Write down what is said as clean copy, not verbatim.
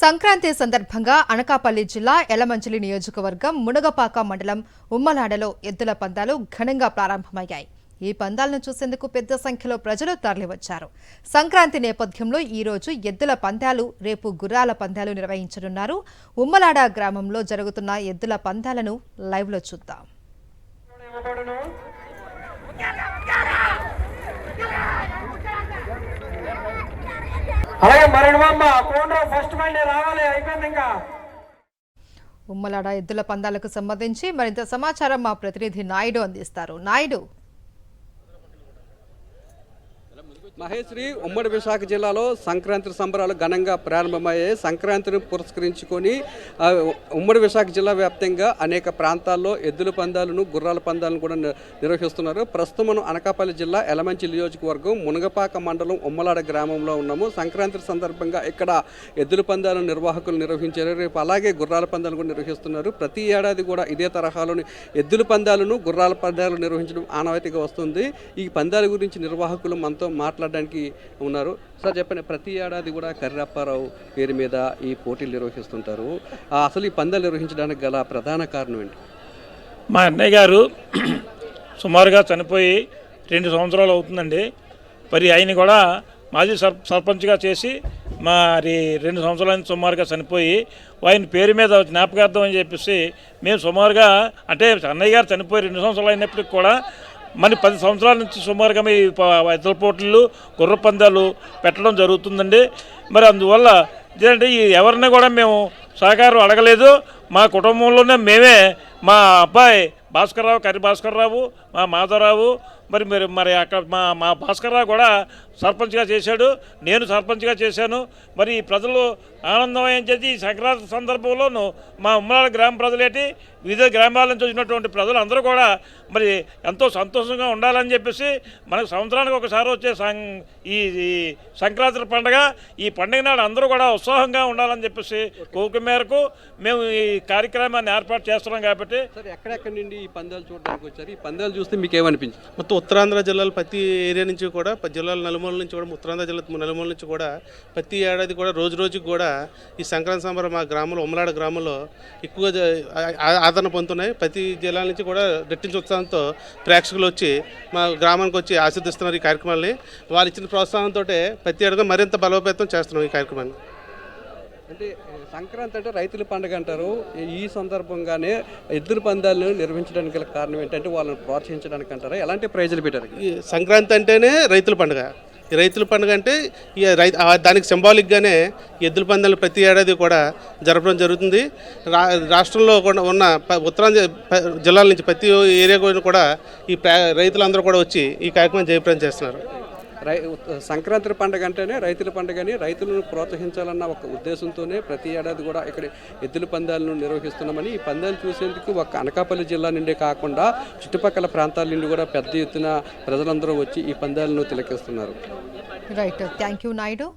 సంక్రాంతి సందర్భంగా అనకాపల్లి జిల్లా యలమంచిలి నియోజకవర్గం మునగపాక మండలం ఉమ్మలాడలో ఎద్దుల పందాలు ఘనంగా ప్రారంభమయ్యాయి. ఈ పందాలను చూసేందుకు పెద్ద సంఖ్యలో ప్రజలు తరలివచ్చారు. సంక్రాంతి నేపథ్యంలో ఈ రోజు ఎద్దుల పందాలు, రేపు గుర్రాల పందాలు నిర్వహించనున్నారు. ఉమ్మలాడ గ్రామంలో జరుగుతున్న ఎద్దుల పందాలను లైవ్లో చూద్దాం. ఉమ్మలాడ ఎద్దుల పందాలకు సంబంధించి మరింత సమాచారం మా ప్రతినిధి నాయుడు అందిస్తారు. నాయుడు, మహేశ్వరి, ఉమ్మడి విశాఖ జిల్లాలో సంక్రాంతి సంబరాలు ఘనంగా ప్రారంభమయ్యాయి. సంక్రాంతిని పురస్కరించుకొని ఉమ్మడి విశాఖ జిల్లా వ్యాప్తంగా అనేక ప్రాంతాల్లో ఎద్దుల పందాలను, గుర్రాల పందాలను కూడా నిర్వహిస్తున్నారు. ప్రస్తుతం మనం అనకాపల్లి జిల్లా యలమంచిలి నియోజకవర్గం మునగపాక మండలం ఉమ్మలాడ గ్రామంలో ఉన్నాము. సంక్రాంతి సందర్భంగా ఇక్కడ ఎద్దుల పందాలను నిర్వాహకులు నిర్వహించారు. రేపు అలాగే గుర్రాల పందాలు కూడా నిర్వహిస్తున్నారు. ప్రతి ఏడాది కూడా ఇదే తరహాలోని ఎద్దుల పందాలను, గుర్రాల పందాలు నిర్వహించడం ఆనవాయితీగా వస్తుంది. ఈ పందాల గురించి నిర్వాహకులు మనతో మాట్లాడడానికి ఉన్నారు. సార్ చెప్పండి, ప్రతి ఏడాది కూడా కర్రప్పారావు పేరు మీద ఈ పోటీలు నిర్వహిస్తుంటారు. అసలు ఈ పందాలు నిర్వహించడానికి గల ప్రధాన కారణం ఏంటి? మా అన్నయ్య గారు సుమారుగా చనిపోయి 2 సంవత్సరాలు అవుతుందండి. మరి ఆయన కూడా మాజీ సర్పంచ్గా చేసి మరి 2 సంవత్సరాల సుమారుగా చనిపోయి ఆయన పేరు మీద జ్ఞాపకార్థం అని చెప్పేసి మేము సుమారుగా, అంటే అన్నయ్య గారు చనిపోయి 2 సంవత్సరాలు అయినప్పటికి కూడా మన 10 సంవత్సరాల నుంచి సుమారుగా మీ ఎద్దుల పోటీలు, గుర్ర పందాలు పెట్టడం జరుగుతుందండి. మరి అందువల్ల ఏంటంటే ఎవరిని కూడా మేము సహకారం అడగలేదు. మా కుటుంబంలోనే మేమే, మా అబ్బాయి భాస్కర్రావు, కరి భాస్కర్రావు, మా మాధవరావు, మరి అక్కడ మా భాస్కర్రావు కూడా సర్పంచ్గా చేశాడు, నేను సర్పంచ్గా చేశాను. మరి ప్రజలు ఆనందమయం చేసి ఈ సంక్రాంతి సందర్భంలోనూ మా ఉమ్మలాడ గ్రామ ప్రజలేటి వివిధ గ్రామాల నుంచి వచ్చినటువంటి ప్రజలు అందరూ కూడా మరి ఎంతో సంతోషంగా ఉండాలని చెప్పేసి, మనకు సంవత్సరానికి ఒకసారి వచ్చే ఈ సంక్రాంతి పండుగ, ఈ పండుగ నాడు అందరూ కూడా ఉత్సాహంగా ఉండాలని చెప్పేసి కోరిక మేరకు మేము ఈ కార్యక్రమాన్ని ఏర్పాటు చేస్తున్నాం. కాబట్టి సార్, ఎక్కడెక్కడి నుండి ఈ పందాలు చూడడానికి వచ్చారు? ఈ పందాలు చూస్తే మీకు ఏమనిపించింది? మొత్తం ఉత్తరాంధ్ర జిల్లాలో ప్రతి ఏరియా నుంచి కూడా, జిల్లాల నలుమూల నుంచి కూడా, ఉత్తరాంధ్ర జిల్లా నలుమూల నుంచి కూడా ప్రతి ఏడాది కూడా రోజు రోజుకి కూడా ఈ సంక్రాంతి సంబరం మా గ్రామంలో, ఉమ్మలాడ గ్రామంలో ఎక్కువగా ఆదరణ పొందుతున్నాయి. ప్రతి జిల్లాల నుంచి కూడా రెట్టించి ఉత్సాహంతో ప్రేక్షకులు వచ్చి మా గ్రామానికి వచ్చి ఆశీర్దిస్తున్నారు ఈ కార్యక్రమాన్ని. వాళ్ళు ఇచ్చిన ప్రోత్సాహంతో ప్రతి ఏడాది మరింత బలోపేతం చేస్తున్నాం ఈ కార్యక్రమాన్ని. అంటే సంక్రాంతి అంటే రైతుల పండుగ అంటారు. ఈ సందర్భంగానే ఎద్దుల పందాలను నిర్వహించడానికి గల కారణం ఏంటంటే వాళ్ళని ప్రోత్సహించడానికి అంటారా? ఎలాంటి ప్రైజులు పెట్టారు? ఈ సంక్రాంతి అంటేనే రైతుల పండుగ. ఈ రైతుల పండుగ అంటే దానికి సింబాలిక్గానే ఎద్దుల పందాలు ప్రతి ఏడాది కూడా జరపడం జరుగుతుంది. రాష్ట్రంలో కూడా ఉన్న ఉత్తరాంధ్ర జిల్లాల నుంచి ప్రతి ఏరియా కూడా ఈ రైతులందరూ కూడా వచ్చి ఈ కార్యక్రమం జయప్రదం చేస్తున్నారు. సంక్రాంతి పండుగ అంటేనే రైతుల పండుగని, రైతులను ప్రోత్సహించాలన్న ఒక ఉద్దేశంతోనే ప్రతి ఏడాది కూడా ఇక్కడ ఎద్దుల పందాలను నిర్వహిస్తున్నామని, ఈ పందాలు చూసేందుకు ఒక అనకాపల్లి జిల్లా నుండే కాకుండా చుట్టుపక్కల ప్రాంతాల నుండి కూడా పెద్ద ఎత్తున ప్రజలందరూ వచ్చి ఈ పందాలను తిలకిస్తున్నారు. Right, thank you Naidu.